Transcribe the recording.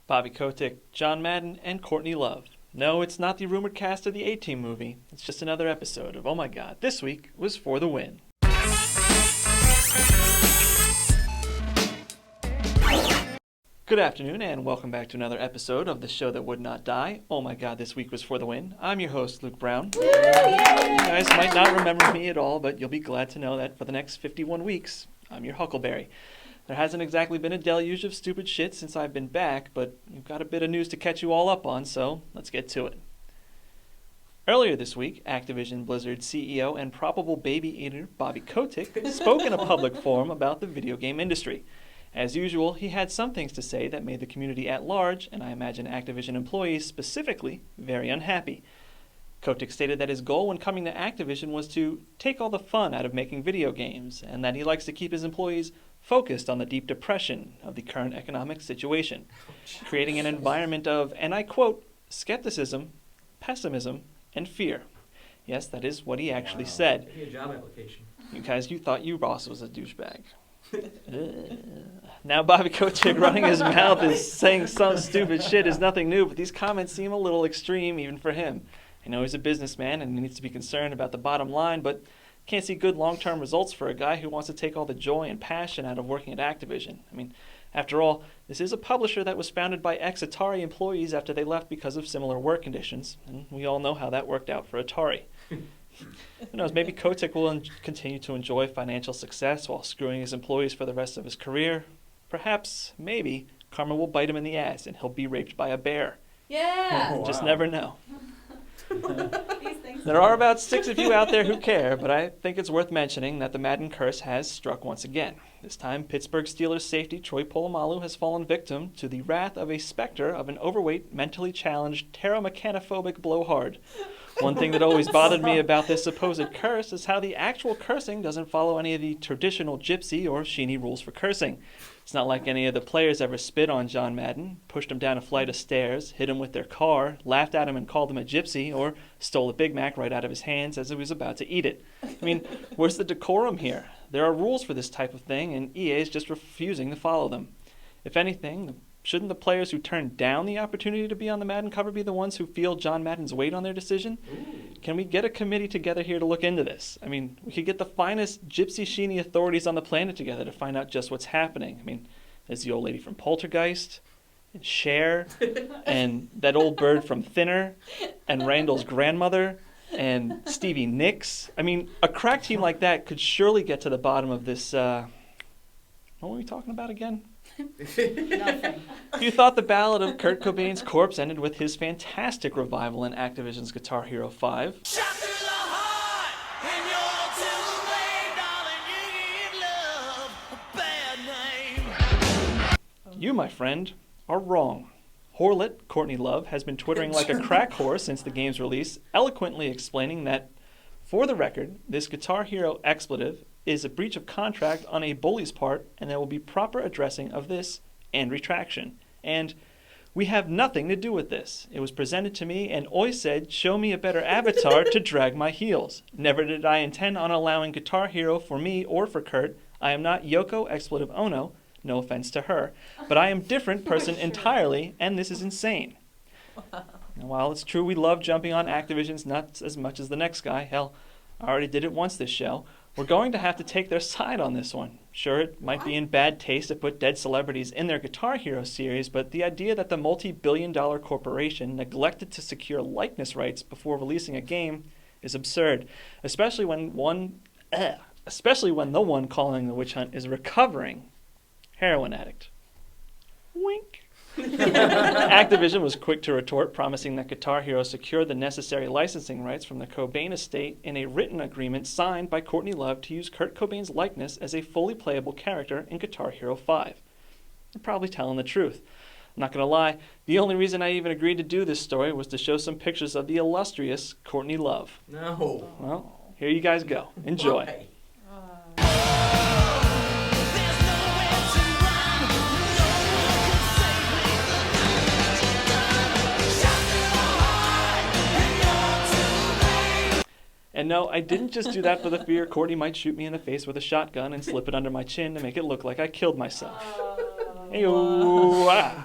Bobby Kotick, John Madden, and Courtney Love. No, it's not the rumored cast of the A-Team movie. It's just another episode of Oh My God, This Week Was For the Win. Good afternoon, and welcome back to another episode of the show that would not die. Oh my God, This Week Was For the Win. I'm your host, Luke Brown. You guys might not remember me at all, but you'll be glad to know that for the next 51 weeks, I'm your Huckleberry. There hasn't exactly been a deluge of stupid shit since I've been back, but we've got a bit of news to catch you all up on, so let's get to it. Earlier this week, Activision Blizzard CEO and probable baby eater Bobby Kotick spoke in a public forum about the video game industry. As usual, he had some things to say that made the community at large, and I imagine Activision employees specifically, very unhappy. Kotick stated that his goal when coming to Activision was to take all the fun out of making video games, and that he likes to keep his employees focused on the deep depression of the current economic situation, creating an environment of, and I quote, skepticism, pessimism, and fear. Yes, that is what he actually said. Maybe a job application. You guys, you thought your boss was a douchebag. Now Bobby Kotick running his mouth is saying some stupid shit is nothing new, but these comments seem a little extreme even for him. I know he's a businessman and he needs to be concerned about the bottom line, but can't see good long-term results for a guy who wants to take all the joy and passion out of working at Activision. I mean, after all, this is a publisher that was founded by ex-Atari employees after they left because of similar work conditions, and we all know how that worked out for Atari. Who knows, maybe Kotick will continue to enjoy financial success while screwing his employees for the rest of his career. Perhaps, maybe, karma will bite him in the ass and he'll be raped by a bear. Yeah! Oh, wow. Just never know. These things There are about 6 of you out there who care, but I think it's worth mentioning that the Madden curse has struck once again. This time, Pittsburgh Steelers safety Troy Polamalu has fallen victim to the wrath of a specter of an overweight, mentally challenged, pteromecanophobic blowhard. One thing that always bothered me about this supposed curse is how the actual cursing doesn't follow any of the traditional gypsy or sheeny rules for cursing. It's not like any of the players ever spit on John Madden, pushed him down a flight of stairs, hit him with their car, laughed at him and called him a gypsy, or stole a Big Mac right out of his hands as he was about to eat it. I mean, where's the decorum here? There are rules for this type of thing, and EA is just refusing to follow them. If anything, shouldn't the players who turned down the opportunity to be on the Madden cover be the ones who feel John Madden's weight on their decision? Ooh. Can we get a committee together here to look into this? I mean, we could get the finest gypsy sheeny authorities on the planet together to find out just what's happening. I mean, there's the old lady from Poltergeist, and Cher, and that old bird from Thinner, and Randall's grandmother, and Stevie Nicks. I mean, a crack team like that could surely get to the bottom of this, what were we talking about again? Nothing. You thought the ballad of Kurt Cobain's corpse ended with his fantastic revival in Activision's Guitar Hero 5. You, my friend, are wrong. Horlet, Courtney Love, has been twittering like a crack whore since the game's release, eloquently explaining that, for the record, this Guitar Hero expletive is a breach of contract on a bully's part, and there will be proper addressing of this and retraction. And we have nothing to do with this. It was presented to me, and Oi said, show me a better avatar to drag my heels. Never did I intend on allowing Guitar Hero for me or for Kurt. I am not Yoko expletive Ono, no offense to her, but I am a different person entirely, and this is insane. Now, while it's true we love jumping on Activision's nuts as much as the next guy, hell, I already did it once this show, we're going to have to take their side on this one. Sure, it might be in bad taste to put dead celebrities in their Guitar Hero series, but the idea that the multi-billion-dollar corporation neglected to secure likeness rights before releasing a game is absurd, especially when the one calling the witch hunt is a recovering heroin addict. Wink. Activision was quick to retort, promising that Guitar Hero secured the necessary licensing rights from the Cobain estate in a written agreement signed by Courtney Love to use Kurt Cobain's likeness as a fully playable character in Guitar Hero 5. They're probably telling the truth. I'm not going to lie, the only reason I even agreed to do this story was to show some pictures of the illustrious Courtney Love. No. Well, here you guys go. Enjoy. Why? And no, I didn't just do that for the fear Courtney might shoot me in the face with a shotgun and slip it under my chin to make it look like I killed myself. Hey-oh, ah.